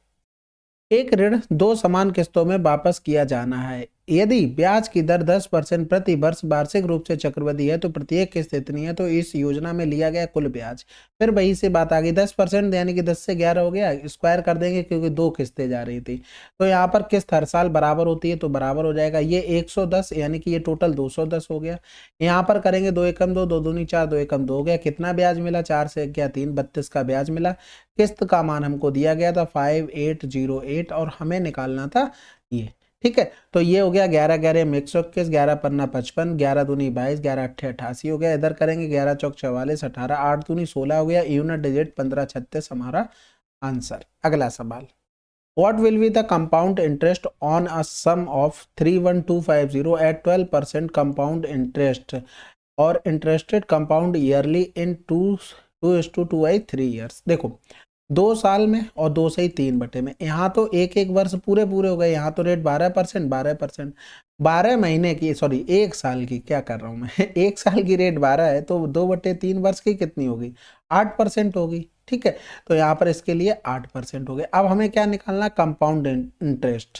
एक ऋण 2 समान किस्तों में वापस किया जाना है। यदि ब्याज की दर 10% प्रति वर्ष वार्षिक रूप से चक्रवृद्धि है तो प्रत्येक किस्त इतनी है, तो इस योजना में लिया गया कुल ब्याज। फिर वही से बात आ गई, 10% यानी कि 10 से 11 हो गया, स्क्वायर कर देंगे क्योंकि 2 किस्तें जा रही थी। तो यहाँ पर किस्त हर साल बराबर होती है तो बराबर हो जाएगा, ये 110 यानी कि ये टोटल 210 हो गया। यहाँ पर करेंगे 2 एकम 2, 2 दूनी 4, 2 एकम 2 हो गया। कितना ब्याज मिला, 4 से गया 3, 32 का ब्याज मिला। किस्त का मान हमको दिया गया था 5808 और हमें निकालना था ये। ठीक है, तो ये हो गया 11 11 में 121, 11 पन्ना 55, 11 दूनी 22, 11 अट्ठे 88 हो गया। इधर करेंगे 11 चौक 44, 18, 8 दूनी 16 हो गया, यूनिट डिजिट 15 36 हमारा आंसर। अगला सवाल, What will be the compound interest on a sum of 31250 at 12% compound interest or interested compound yearly in 2:2 years। देखो 2 साल में और 2 से ही 3/, में यहाँ तो एक एक वर्ष पूरे पूरे हो गए, यहाँ तो रेट 12% 12%, 12 महीने की, सॉरी 1 साल की, क्या कर रहा हूँ मैं 1 साल की रेट 12 है तो 2/3 वर्ष की कितनी होगी 8% होगी। ठीक है, तो यहाँ पर इसके लिए 8% हो गए। अब हमें क्या निकालना, कंपाउंड इंटरेस्ट।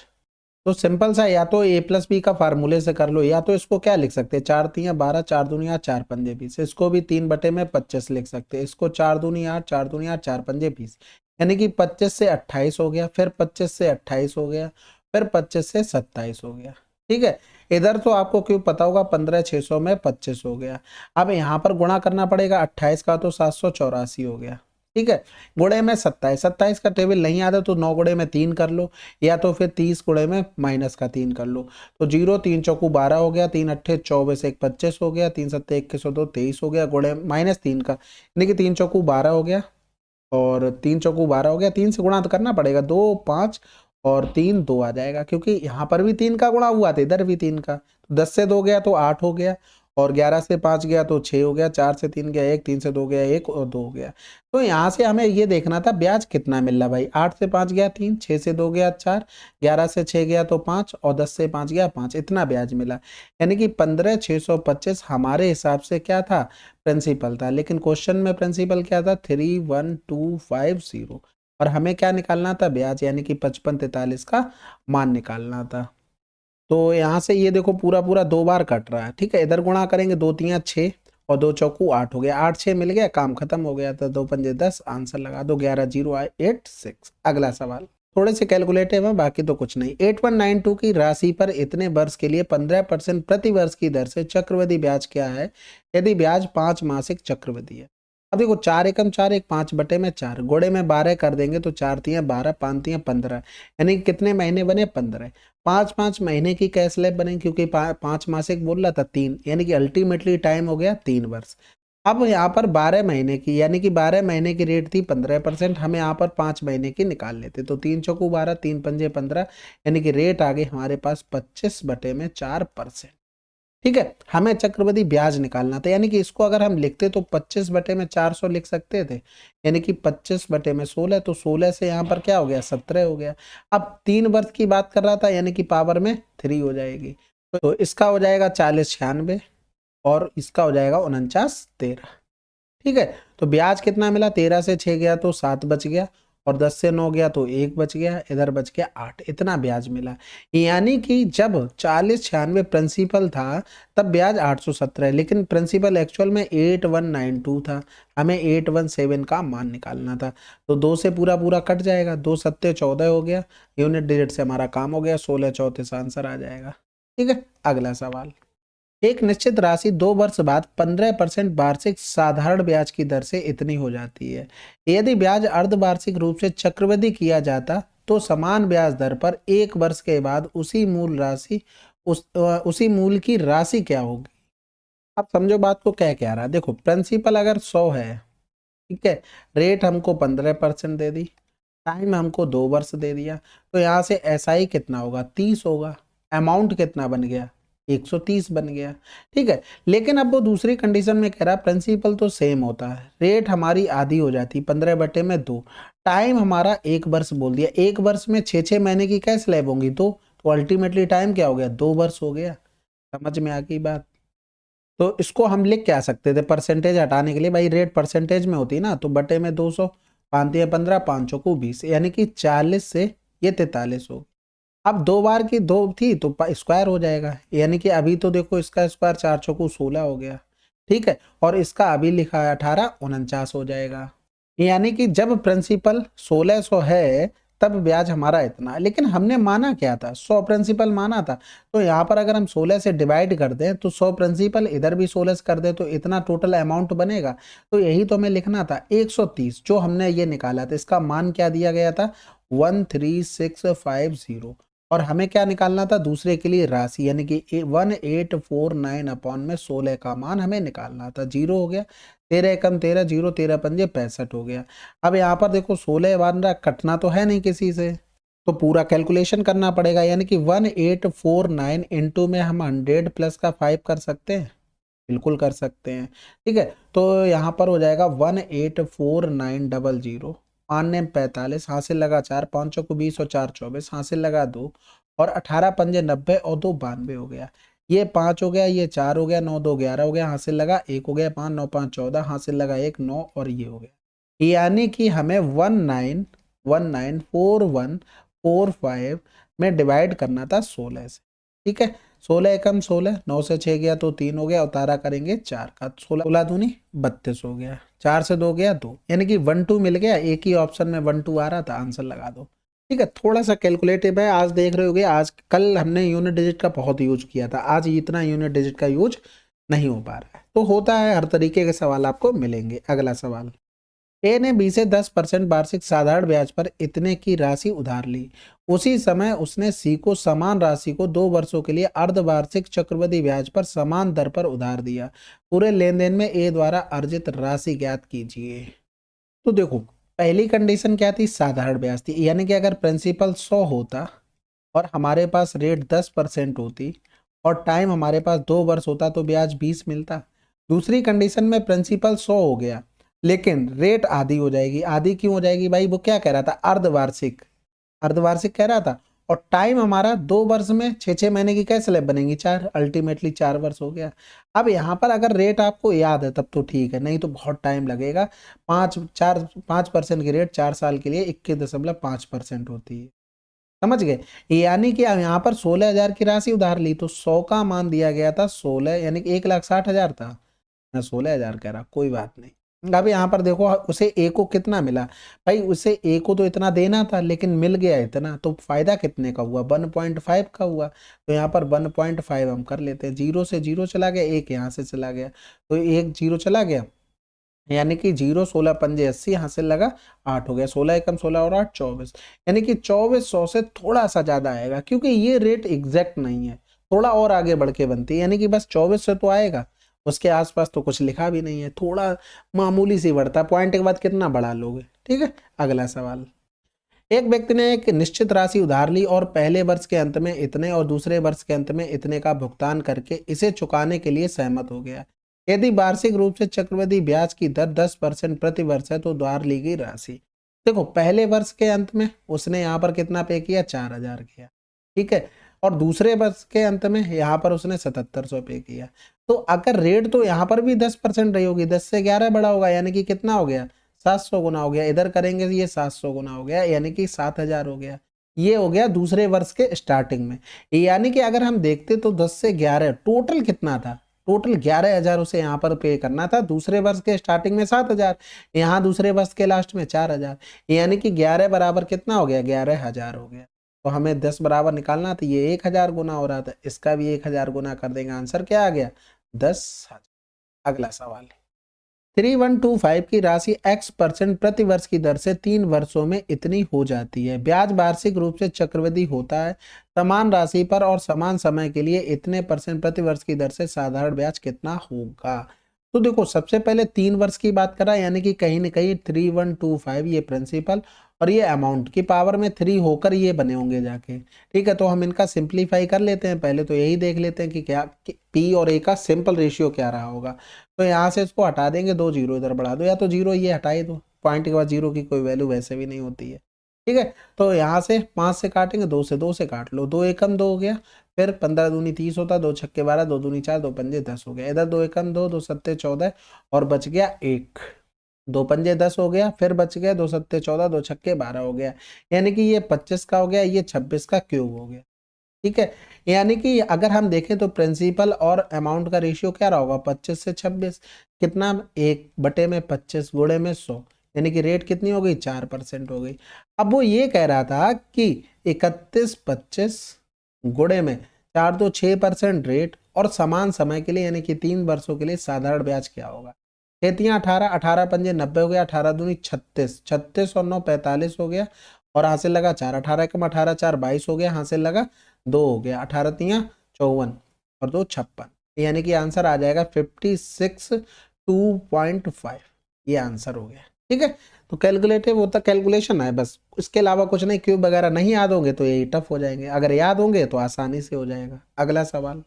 तो सिंपल सा, या तो a+b का फार्मूले से कर लो, या तो इसको क्या लिख सकते हैं, 4 तियां 12, 4 दूनी 8, 4 पंजे 20, इसको भी 3/25 लिख सकते हैं, इसको 4 दूनी 8, 4 दूनी 8, 4 पंजे 20, यानी कि 25 से 28 हो गया, फिर 25 से 28 हो गया, फिर 25 से 27 हो गया। ठीक है, इधर तो आपको क्यों पता होगा, 15 600 में 25 हो गया। अब यहाँ पर गुणा करना पड़ेगा, 28 का तो 784 हो गया। ठीक है, गुणे में 27, 27 का टेबल नहीं आता तो 9 गुणे में 3 कर लो, या तो फिर 30 गुणे में माइनस का 3 कर लो। तो 0 3 चौकू 12 हो गया, 3 अट्ठे 24 1 25 हो गया, 3 सत्ते 21 और 2 23 हो गया, गुणे -3 का, यानी कि 3 चौकू 12 हो गया, और 3 चौकू 12 हो गया, 3 से गुणा तो करना पड़ेगा, 2 5 और 3 2 आ जाएगा, क्योंकि यहाँ पर भी 3 का गुणा हुआ था, इधर भी 3 का, तो 10 से 2 गया तो 8 हो गया, और 11 से 5 गया तो 6 हो गया, 4 से 3 गया 1, 3 से 2 गया 1 और 2 हो गया। तो यहाँ से हमें ये देखना था ब्याज कितना मिल रहा भाई, 8 से 5 गया 3, 6 से 2 गया 4, 11 से 6 गया तो 5, और 10 से 5 गया 5, इतना ब्याज मिला, यानी कि 15,625 हमारे हिसाब से क्या था, प्रिंसिपल था। लेकिन क्वेश्चन में प्रिंसिपल क्या था, 31250, और हमें क्या निकालना था, ब्याज, यानी कि 5543 का मान निकालना था। तो यहाँ से ये देखो पूरा पूरा 2 बार कट रहा है। ठीक है, इधर गुणा करेंगे, 2 तियां 6 और 2 चौकू 8 हो गया, 8 6 मिल गया, काम खत्म हो गया। तो 2 पंजे 10, आंसर लगा दो 11086। अगला सवाल थोड़े से कैलकुलेटिव है, बाकी तो कुछ नहीं। 8192 की राशि पर इतने वर्ष के लिए 15% प्रति वर्ष की दर से चक्रवृद्धि ब्याज क्या है, यदि ब्याज 5 मासिक चक्रवृद्धि है। अब देखो 4 एकम 4 1 5/4, गुणे में 12 कर देंगे तो 4 तियां 12, 5 तियां 15, यानी कि कितने महीने बने, 15। 5 महीने की कैश स्लैब बने, क्योंकि 5 मासिक बोल रहा था 3, यानी कि अल्टीमेटली टाइम हो गया 3 वर्ष। अब यहाँ पर 12 महीने की, यानी कि 12 महीने की रेट थी 15%, हमें यहाँ पर 5 महीने की निकाल लेते, तो 3 चौकू 12, 3 पंजे 15, यानी कि रेट आ गई हमारे पास 25/4%। ठीक है, हमें चक्रवृद्धि ब्याज निकालना था, यानी कि इसको अगर हम लिखते तो 25/400 लिख सकते थे, यानी कि 25/16, तो 16 से यहाँ पर क्या हो गया 17 हो गया। अब 3 वर्ष की बात कर रहा था, यानी कि पावर में 3 हो जाएगी, तो इसका हो जाएगा 40/96 और इसका हो जाएगा 49/13। ठीक है, तो ब्याज कितना मिला, 13 से 6 गया तो 7 बच गया, और 10 से 9 गया तो 1 बच गया, इधर बच गया 8, इतना ब्याज मिला। यानी कि जब 40/96 प्रिंसिपल था तब ब्याज 817 है, लेकिन प्रिंसिपल एक्चुअल में 8192 था, हमें 817 का मान निकालना था। तो 2 से पूरा पूरा कट जाएगा, 2 सत्ते 14 हो गया, यूनिट डिजिट से हमारा काम हो गया, 16 चौथे से आंसर आ जाएगा। ठीक है, अगला सवाल, एक निश्चित राशि 2 वर्ष बाद 15% वार्षिक साधारण ब्याज की दर से इतनी हो जाती है। यदि ब्याज अर्धवार्षिक रूप से चक्रवृद्धि किया जाता तो समान ब्याज दर पर 1 वर्ष के बाद उसी मूल की राशि क्या होगी। अब समझो बात को, क्या रहा, देखो प्रिंसिपल अगर 100 है, ठीक है, रेट हमको 15% दे दी, टाइम हमको 2 वर्ष दे दिया, तो यहाँ से एसआई कितना होगा 30 होगा, अमाउंट कितना बन गया 130 बन गया। ठीक है, लेकिन अब वो दूसरी कंडीशन में कह रहा है प्रिंसिपल तो सेम होता है, रेट हमारी आधी हो जाती 15/2, टाइम हमारा 1 वर्ष बोल दिया, 1 वर्ष में 6 महीने की क्या स्लैब होंगी, तो अल्टीमेटली टाइम क्या हो गया 2 वर्ष हो गया। समझ में आ गई बात। तो इसको हम लिख क्या सकते थे, परसेंटेज हटाने के लिए, भाई रेट परसेंटेज में होती ना, तो बटे में 200, 5×15 5 चौको 20, यानी कि 40 से ये 43 हो। अब 2 बार की 2 थी तो स्क्वायर हो जाएगा, यानी कि अभी तो देखो इसका स्क्वायर 4 चौको 16 हो गया। ठीक है, और इसका अभी लिखा है 18, 49 हो जाएगा। यानी कि जब प्रिंसिपल 1600 है तब ब्याज हमारा इतना है, लेकिन हमने माना क्या था 100 प्रिंसिपल माना था, तो यहाँ पर अगर हम 16 से डिवाइड कर दें तो 100 प्रिंसिपल इधर भी 16 से कर दें तो इतना टोटल अमाउंट बनेगा, तो यही तो हमें लिखना था 130, जो हमने ये निकाला था इसका मान क्या दिया गया था 13650, और हमें क्या निकालना था दूसरे के लिए राशि, यानी कि 1849 अपॉन में 16 का मान हमें निकालना था। 0 हो गया, 13 एकम 13, 0 13 पंजे 65 हो गया। अब यहाँ पर देखो 16 बन रहा, कटना तो है नहीं किसी से, तो पूरा कैलकुलेशन करना पड़ेगा, यानी कि 1849 इंटू में हम 100 प्लस का 5 कर सकते हैं, बिल्कुल कर सकते हैं। ठीक है, तो यहाँ पर हो जाएगा 184900, 5 ने 45, हासिल लगा 4, 5 को 20 और 4 24, हासिल लगा 2, और 18 पंजे 90 और 2 92 हो गया। ये 5 हो गया, ये 4 हो गया, 9 2 11 हो गया, हासिल लगा 1 हो गया, 5 9 5 14, हासिल लगा 1 9, और ये हो गया। यानी कि हमें 194145 में डिवाइड करना था 16 से। ठीक है, 16 एकम 16, 9 से 6 गया तो 3 हो गया, उतारा करेंगे 4 का, 16 दूनी 32 हो गया, 4 से 2 गया 2, यानी कि 1 2 मिल गया, एक ही ऑप्शन में 1 2 आ रहा था, आंसर लगा दो। ठीक है, थोड़ा सा कैलकुलेटिव है, आज देख रहे होगे, आज कल हमने यूनिट डिजिट का बहुत यूज किया था, आज इतना यूनिट डिजिट का यूज नहीं हो पा रहा है, तो होता है, हर तरीके के सवाल आपको मिलेंगे। अगला सवाल, ए ने बी से 10% वार्षिक साधारण ब्याज पर इतने की राशि उधार ली, उसी समय उसने सी को समान राशि को 2 वर्षों के लिए अर्धवार्षिक चक्रवृद्धि ब्याज पर समान दर पर उधार दिया, पूरे लेन देन में ए द्वारा अर्जित राशि ज्ञात कीजिए। तो देखो पहली कंडीशन क्या थी, साधारण ब्याज थी, यानी कि अगर प्रिंसिपल 100 होता और हमारे पास रेट 10% होती और टाइम हमारे पास 2 वर्ष होता तो ब्याज 20 मिलता। दूसरी कंडीशन में प्रिंसिपल 100 हो गया लेकिन रेट आधी हो जाएगी, आधी क्यों हो जाएगी भाई, वो क्या कह रहा था अर्धवार्षिक, अर्धवार्षिक कह रहा था, और टाइम हमारा 2 वर्ष में 6 महीने की कैसे स्लैब बनेंगी 4, अल्टीमेटली 4 वर्ष हो गया। अब यहाँ पर अगर रेट आपको याद है तब तो ठीक है, नहीं तो बहुत टाइम लगेगा। 5% की रेट 4 साल के लिए 21.5% होती है, समझ गए। यानी कि यहाँ पर 16,000 की राशि उधार ली तो 100 का मान दिया गया था 16, यानी कि 1,60,000 था, मैं 16,000 कह रहा, कोई बात नहीं। अब यहाँ पर देखो उसे ए को कितना मिला, भाई उसे ए को तो इतना देना था लेकिन मिल गया इतना, तो फायदा कितने का हुआ 1.5 का हुआ, तो यहाँ पर 1.5 हम कर लेते हैं, 0 से 0 चला गया, 1 यहाँ से चला गया, तो 1 0 चला गया, यानी कि 0 16 पंजे 80, यहाँ से लगा 8 हो गया, 16 एकम 16 और 8 24, यानी कि 2400 से थोड़ा सा ज्यादा आएगा, क्योंकि ये रेट एग्जैक्ट नहीं है, थोड़ा और आगे बढ़ के बनती है, यानी कि बस 24 से तो आएगा, उसके आसपास तो कुछ लिखा भी नहीं है, थोड़ा मामूली सी बढ़ता, पॉइंट के बाद कितना बढ़ा लोगे। ठीक है, अगला सवाल, एक व्यक्ति ने एक निश्चित राशि उधार ली और पहले वर्ष के अंत में इतने और दूसरे वर्ष के अंत में इतने का भुगतान करके इसे चुकाने के लिए सहमत हो गया। यदि वार्षिक रूप से चक्रवृद्धि ब्याज की दर 10% प्रति वर्ष है तो उधार ली गई राशि, देखो पहले वर्ष के अंत में उसने यहाँ पर कितना पे किया, 4,000 किया, ठीक है, और दूसरे वर्ष के अंत में यहाँ पर उसने 7,700 पे किया। तो अगर रेट तो यहाँ पर भी 10% रही होगी, 10 से 11 बड़ा होगा, यानी कि कितना हो गया, 700 गुना हो गया। इधर करेंगे ये 700 गुना हो गया, यानी कि 7,000 हो गया। ये हो गया दूसरे वर्ष के स्टार्टिंग में। यानी कि अगर हम देखते तो 10 से 11 टोटल कितना था, टोटल 11,000 उसे यहाँ पर पे करना था। दूसरे वर्ष के स्टार्टिंग में 7,000, यहाँ दूसरे वर्ष के लास्ट में 4,000, यानी कि 11 बराबर कितना हो गया, 11,000 हो गया। तो हमें 10 बराबर निकालना था, ये 1,000 गुना हो रहा था, इसका भी 1,000 गुना कर देंगे, आंसर क्या आ गया, 10,000। अगला सवाल, 3125 की राशि x% प्रति वर्ष की दर से 3 वर्षों में इतनी हो जाती है। ब्याज वार्षिक रूप से चक्रवृद्धि होता है, समान राशि पर और समान समय के लिए इतने % प्रति वर्ष की दर से साधारण ब्याज कितना होगा। तो देखो सबसे पहले 3 वर्ष की बात करा, यानी कि कहीं ना कहीं 3125 ये प्रिंसिपल और ये अमाउंट की पावर में 3 होकर ये बने होंगे जाके, ठीक है। तो हम इनका सिंप्लीफाई कर लेते हैं, पहले तो यही देख लेते हैं कि क्या पी और ए का सिंपल रेशियो क्या रहा होगा। तो यहाँ से इसको हटा देंगे, 2 जीरो इधर बढ़ा दो, या तो जीरो ये हटा ही दो, पॉइंट के बाद जीरो की कोई वैल्यू वैसे भी नहीं होती है, ठीक है। तो यहाँ से 5 से काटेंगे, 2 से काट लो, 2 एकम 2 हो गया, फिर 15 दूनी 30 होता, 2 छक्के 12, 2 दूनी 4, 2 पंजे 10 हो गया। इधर 2 एकम 2, 2 सत्ते 14 और बच गया 1, 2 पंजे 10 हो गया, फिर बच गया 2 सत्ते 14, 2 छक्के 12 हो गया, यानी कि ये 25 का हो गया, ये 26 का क्यूब हो गया, ठीक है। यानी कि अगर हम देखें तो प्रिंसिपल और अमाउंट का रेशियो क्या रहा होगा, 25 से 26, कितना 1/25 गुणे में 100, यानी कि रेट कितनी हो गई, 4% हो गई। अब वो ये कह रहा था कि 31/25 गुणे में 4 तो 6% रेट और समान समय के लिए यानी कि 3 वर्षों के लिए साधारण ब्याज क्या होगा। खेतियां 18, 18 पंजे 90 हो गया, 18 दूनी 36, 36 और 9 45 हो गया, और हासिल लगा 4, 18 कम 18 4 22 हो गया, हासिल लगा 2 हो गया, 18 तियां 54 और 2 56, यानी कि आंसर आ जाएगा 56.2.5, ये आंसर हो गया, ठीक है। तो कैलकुलेटिव होता कैलकुलेशन है बस, इसके अलावा कुछ नहीं। क्यूब वगैरह नहीं याद होंगे तो यही टफ हो जाएंगे, अगर याद होंगे तो आसानी से हो जाएगा। अगला सवाल,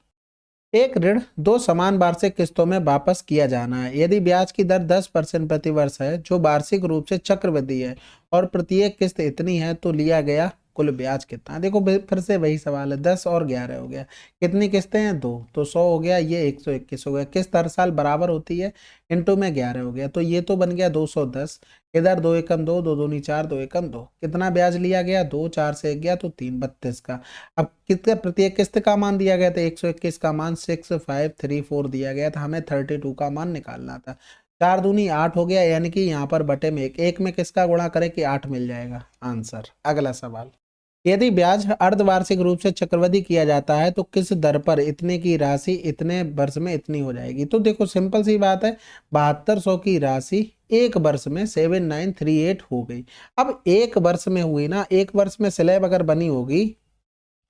एक ऋण 2 समान वार्षिक किस्तों में वापस किया जाना है। यदि ब्याज की दर 10% प्रति वर्ष है जो वार्षिक रूप से चक्रवृद्धि है और प्रत्येक किस्त इतनी है तो लिया गया कुल ब्याज कितना। देखो फिर से वही सवाल है, 10 और 11 हो गया, कितनी किस्तें हैं, 2, तो 100 हो गया, ये 121 हो गया, किस्त हर साल बराबर होती है, इंटू में 11 हो गया, तो ये तो बन गया 210। इधर 2 एकम 2, 2 दूनी 4, 2 एकम 2, कितना ब्याज लिया गया, 2, 4 से 1 गया तो 3, 32 का। अब कितने प्रत्येक किस्त का मान दिया गया था, 121 का मान 6534 दिया गया था, हमें 32 का मान निकालना था। 4 दूनी 8 हो गया, यानी कि यहाँ पर बटे में एक में किसका गुणा करें कि 8 मिल जाएगा आंसर। अगला सवाल, यदि ब्याज अर्धवार्षिक रूप से चक्रवृद्धि किया जाता है तो किस दर पर इतने की राशि इतने वर्ष में इतनी हो जाएगी। तो देखो सिंपल सी बात है, 7200 की राशि एक वर्ष में 7938 हो गई। अब एक वर्ष में हुई ना, एक वर्ष में स्लैब अगर बनी होगी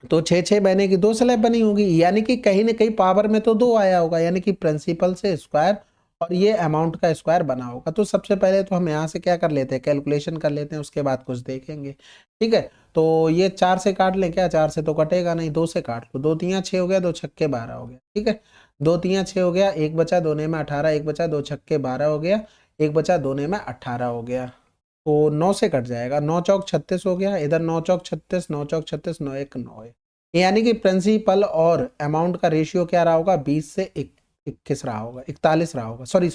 तो 6 महीने की 2 स्लैब बनी होगी, यानी कि कहीं ना कहीं पावर में तो 2 आया होगा, यानी कि प्रिंसिपल से स्क्वायर और ये अमाउंट का स्क्वायर बना होगा। तो सबसे पहले तो हम यहाँ से क्या कर लेते हैं, कैलकुलेशन कर लेते हैं, उसके बाद कुछ देखेंगे, ठीक है। तो ये 4 से काट लें क्या, 4 से तो कटेगा नहीं, 2 से काट लो, 2 तियां 6 हो गया, 2 छक्के 12 हो गया, ठीक है। 2 तियां 6 हो गया, एक बचा, 2 ने में 18, एक बचा, 2 छक्के 12 हो गया, एक बचा, 2 ने में 18 हो गया, तो 9 से कट जाएगा, 9 चौक 36 हो गया, इधर 9 चौक 36, 9 चौक 36, 9 1 9 है, यानी कि प्रिंसिपल और अमाउंट का रेशियो क्या रहा होगा, 20 से 21 रहा होगा, 41 रहा होगा, सॉरी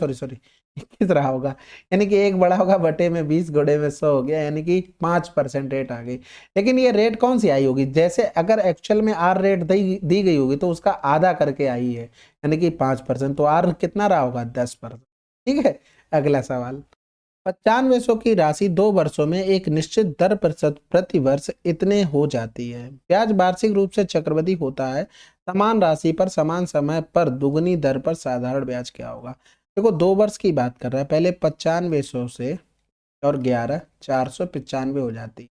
21 रहा होगा, यानी कि एक बड़ा होगा बटे में 20 गुणे में 100 हो गया, यानी कि 5% रेट आ गई। लेकिन ये रेट कौन सी आई होगी, जैसे अगर एक्चुअल में आर रेट दी गई होगी तो उसका आधा करके आई है, यानी कि 5%, तो आर कितना रहा होगा, 10%, ठीक है। अगला सवाल, 9500 की राशि 2 वर्षों में एक निश्चित दर प्रतिशत प्रति वर्ष इतने हो जाती है। ब्याज वार्षिक रूप से चक्रवृद्धि होता है, समान राशि पर समान समय पर दुगनी दर पर साधारण ब्याज क्या होगा। देखो 2 वर्ष की बात कर रहा है, पहले 9500 से और 11 495 हो जाती,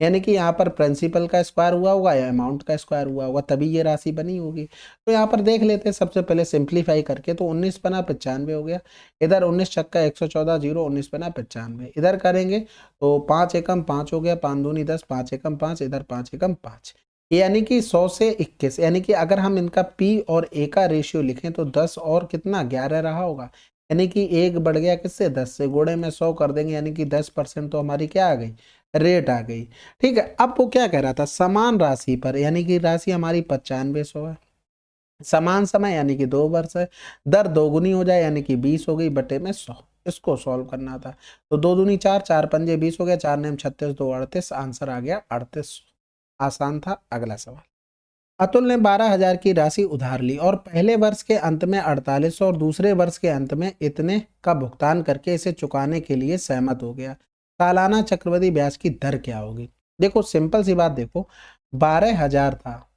यानी कि यहाँ पर प्रिंसिपल का स्क्वायर हुआ होगा या अमाउंट का स्क्वायर हुआ होगा, तभी ये राशि बनी होगी। तो यहाँ पर देख लेते हैं सबसे पहले सिंप्लीफाई करके, तो 19 बना 95 हो गया। इधर 19 छक्का 114, 0 19 बना 95। इधर करेंगे तो 5 एकम 5 हो गया, 5 दूनी 10, 5 एकम 5, इधर 5 एकम 5, यानी कि 100 से 21। यानी कि अगर हम इनका पी और ए का रेशियो लिखें तो 10 और कितना 11 रहा होगा। यानी कि एक बढ़ गया किससे, 10 से, गुणे में 100 कर देंगे, यानी कि 10% तो हमारी क्या आ गई, रेट आ गई। ठीक है, अब वो क्या कह रहा था, समान राशि पर, यानी कि राशि हमारी 9500 है, समान समय यानी कि 2 वर्ष है, दर दोगुनी हो जाए यानी कि 20 हो गई, बटे में 100, इसको सॉल्व करना था। तो 2 दूनी 4, 4 पंजे 20 हो गया, 4 नेम 36, 2 38, आंसर आ गया 38। आसान था। अगला सवाल, अतुल ने 12,000 की राशि उधार ली और पहले वर्ष के अंत में 4800 और दूसरे वर्ष के अंत में इतने का भुगतान करके इसे चुकाने के लिए सहमत हो गया। सालाना चक्रवृद्धि ब्याज की दर क्या होगी। देखो सिंपल सी बात, देखो 12,000 था,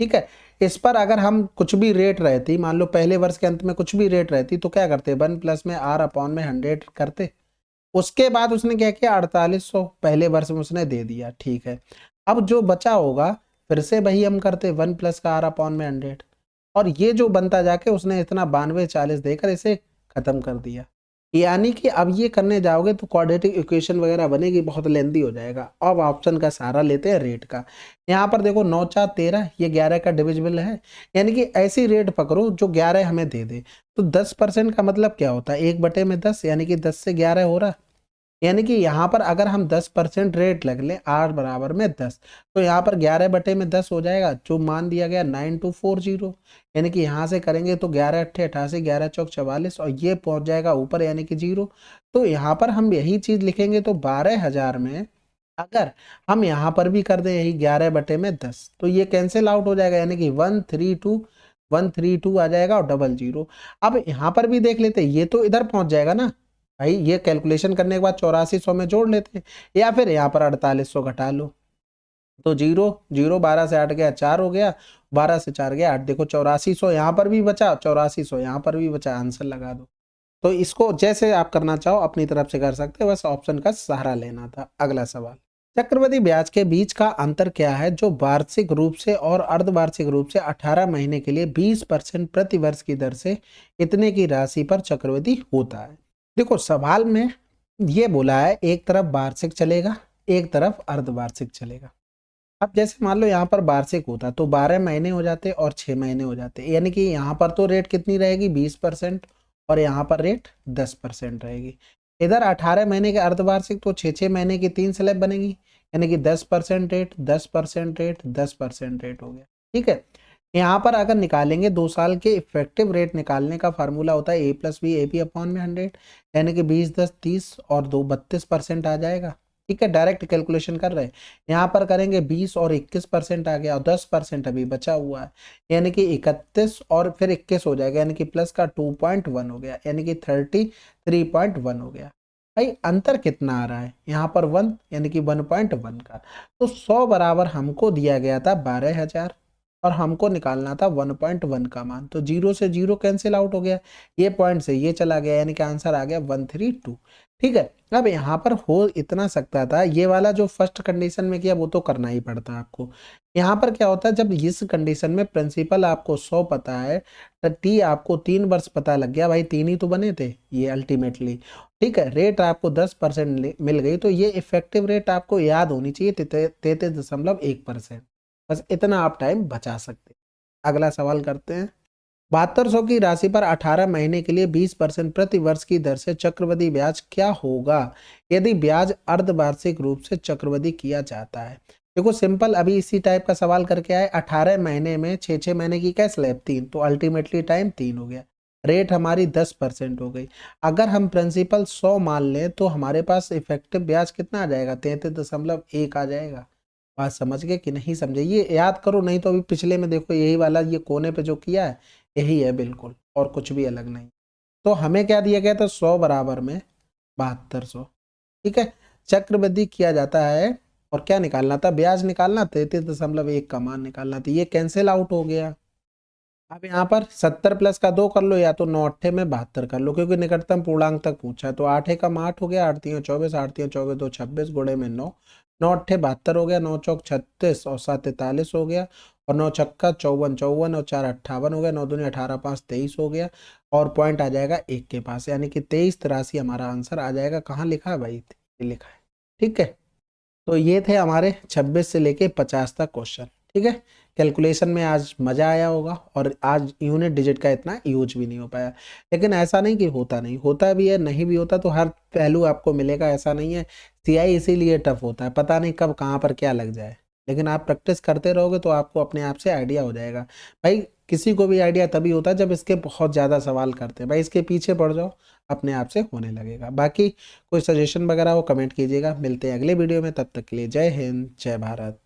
ठीक है, इस पर अगर हम कुछ भी रेट रहती, मान लो पहले वर्ष के अंत में कुछ भी रेट रहती, तो क्या करते, 1 प्लस में आर अपॉन में 100 करते। उसके बाद उसने क्या किया, 4800 पहले वर्ष में उसने दे दिया, ठीक है। अब जो बचा होगा फिर से वही हम करते, 1 प्लस का आर अपॉन में 100, और ये जो बनता जाके उसने इतना 92 40 देकर इसे खत्म कर दिया। यानी कि अब ये करने जाओगे तो क्वाड्रेटिक इक्वेशन वगैरह बनेगी, बहुत लेंदी हो जाएगा। अब ऑप्शन का सहारा लेते हैं रेट का। यहाँ पर देखो 9 4 13, ये 11 का डिविजिबल है, यानी कि ऐसी रेट पकड़ो जो 11 हमें दे दे। तो 10% का मतलब क्या होता है, 1/10, यानी कि 10 से 11 हो रहा, यानी कि यहाँ पर अगर हम 10% रेट लग लें, आर बराबर में 10, तो यहाँ पर 11/10 हो जाएगा, जो मान दिया गया 9240। यानी कि यहाँ से करेंगे तो 11 अट्ठे 88, 11 चौक 44, और ये पहुंच जाएगा ऊपर यानी कि 0। तो यहाँ पर हम यही चीज लिखेंगे, तो 12,000 में अगर हम यहाँ पर भी कर दें यही 11/10, तो ये कैंसिल आउट हो जाएगा, यानी कि 132 आ जाएगा और डबल 0। अब यहाँ पर भी देख लेते, ये तो इधर पहुंच जाएगा ना भाई, ये कैलकुलेशन करने के बाद 8400 में जोड़ लेते हैं, या फिर यहाँ पर 4800 घटा लो, तो 0 0, 12 से 8 गया 4 हो गया, 12 से 4 गया 8, देखो 8400 यहाँ पर भी बचा, 8400 यहाँ पर भी बचा, आंसर लगा दो। तो इसको जैसे आप करना चाहो अपनी तरफ से कर सकते हो, बस ऑप्शन का सहारा लेना था। अगला सवाल, चक्रवृद्धि ब्याज के बीच का अंतर क्या है जो वार्षिक रूप से और अर्धवार्षिक रूप से 18 महीने के लिए 20% प्रति वर्ष की दर से इतने की राशि पर चक्रवृद्धि होता है। देखो सवाल में ये बोला है एक तरफ वार्षिक चलेगा, एक तरफ अर्धवार्षिक चलेगा। अब जैसे मान लो यहाँ पर वार्षिक होता तो 12 महीने हो जाते और 6 महीने हो जाते, यानी कि यहाँ पर तो रेट कितनी रहेगी 20%, और यहाँ पर रेट 10% रहेगी। इधर 18 महीने के अर्धवार्षिक तो 6 महीने की 3 स्लैब बनेगी, यानी कि 10% रेट 10% रेट 10% रेट हो गया, ठीक है। यहाँ पर अगर निकालेंगे 2 साल के इफेक्टिव रेट निकालने का फार्मूला होता है A+B अपॉन में 100, यानी कि 20 10 30 और 2 32% आ जाएगा, ठीक है। डायरेक्ट कैलकुलेशन कर रहे हैं, यहाँ पर करेंगे 20 और 21% आ गया, और 10% अभी बचा हुआ है, यानी कि 31 और फिर 21 हो जाएगा, यानी कि प्लस का 2.1 हो गया, यानी कि 33.1 हो गया। भाई अंतर कितना आ रहा है, यहाँ पर 1, यानी कि 1.1 का। तो 100 बराबर हमको दिया गया था 12,000 और हमको निकालना था 1.1 का मान, तो 0 से 0 कैंसिल आउट हो गया, ये पॉइंट से ये चला गया, यानी कि आंसर आ गया 132, ठीक है। अब यहाँ पर हो इतना सकता था, ये वाला जो फर्स्ट कंडीशन में किया वो तो करना ही पड़ता आपको। यहाँ पर क्या होता है, जब इस कंडीशन में प्रिंसिपल आपको 100 पता है, तो टी आपको 3 वर्ष पता लग गया, भाई 3 ही तो बने थे ये अल्टीमेटली, ठीक है। रेट आपको 10% मिल गई, तो ये इफेक्टिव रेट आपको याद होनी चाहिए 33.1%। बस इतना आप टाइम बचा सकते हैं। अगला सवाल करते हैं, 7200 की राशि पर 18 महीने के लिए 20% प्रति वर्ष की दर से चक्रवृद्धि ब्याज क्या होगा यदि ब्याज अर्धवार्षिक रूप से चक्रवृद्धि किया जाता है। देखो सिंपल, अभी इसी टाइप का सवाल करके आए, 18 महीने में 6 महीने की क्या स्लैब 3, तो अल्टीमेटली टाइम 3 हो गया, रेट हमारी 10% हो गई। अगर हम प्रिंसिपल 100 मान लें तो हमारे पास इफेक्टिव ब्याज कितना आ जाएगा, 33.1 आ जाएगा। बात समझ गए कि नहीं समझे, ये याद करो, नहीं तो अभी पिछले में देखो यही वाला ये कोने पे जो किया है यही है बिल्कुल, और कुछ भी अलग नहीं। तो हमें क्या दिया गया था, 100 बराबर में 7200, ठीक है। चक्रवृद्धि किया जाता है और क्या निकालना था, ब्याज निकालना, 33.1 का मान निकालना था, ये कैंसिल आउट हो गया, अब यहाँ पर 70 प्लस का 2 कर लो, या तो 9 अट्ठे में 72 कर लो, क्योंकि निकटतम पूर्णांक तक पूछा है। तो 8 एकम 8 हो गया, 8 तीन 24, 8 तीन 24 2 26 गुणे में 9, 9 अट्ठे 72 हो गया, 9 चौक 36 और 7 43 हो गया, और 9 छक्का 54 54 और 4 58 हो गया, 9 दूनी 18 5 23 हो गया, और पॉइंट आ जाएगा 1 के पास, यानी कि 23 83 हमारा आंसर आ जाएगा। कहाँ लिखा है भाई? ये लिखा है। ठीक है, तो ये थे हमारे 26 से लेके 50 तक क्वेश्चन। ठीक है, कैलकुलेशन में आज मजा आया होगा, और आज यूनिट डिजिट का इतना यूज भी नहीं हो पाया। लेकिन ऐसा नहीं कि होता नहीं, होता भी है, नहीं भी होता तो हर पहलू आपको मिलेगा, ऐसा नहीं है। सीआई इसीलिए टफ होता है, पता नहीं कब कहाँ पर क्या लग जाए। लेकिन आप प्रैक्टिस करते रहोगे तो आपको अपने आप से आइडिया हो जाएगा। भाई किसी को भी आइडिया तभी होता है जब इसके बहुत ज़्यादा सवाल करते हैं, भाई इसके पीछे पड़ जाओ, अपने आप से होने लगेगा। बाकी कोई सजेशन वगैरह हो कमेंट कीजिएगा। मिलते हैं अगले वीडियो में, तब तक के लिए जय हिंद जय भारत।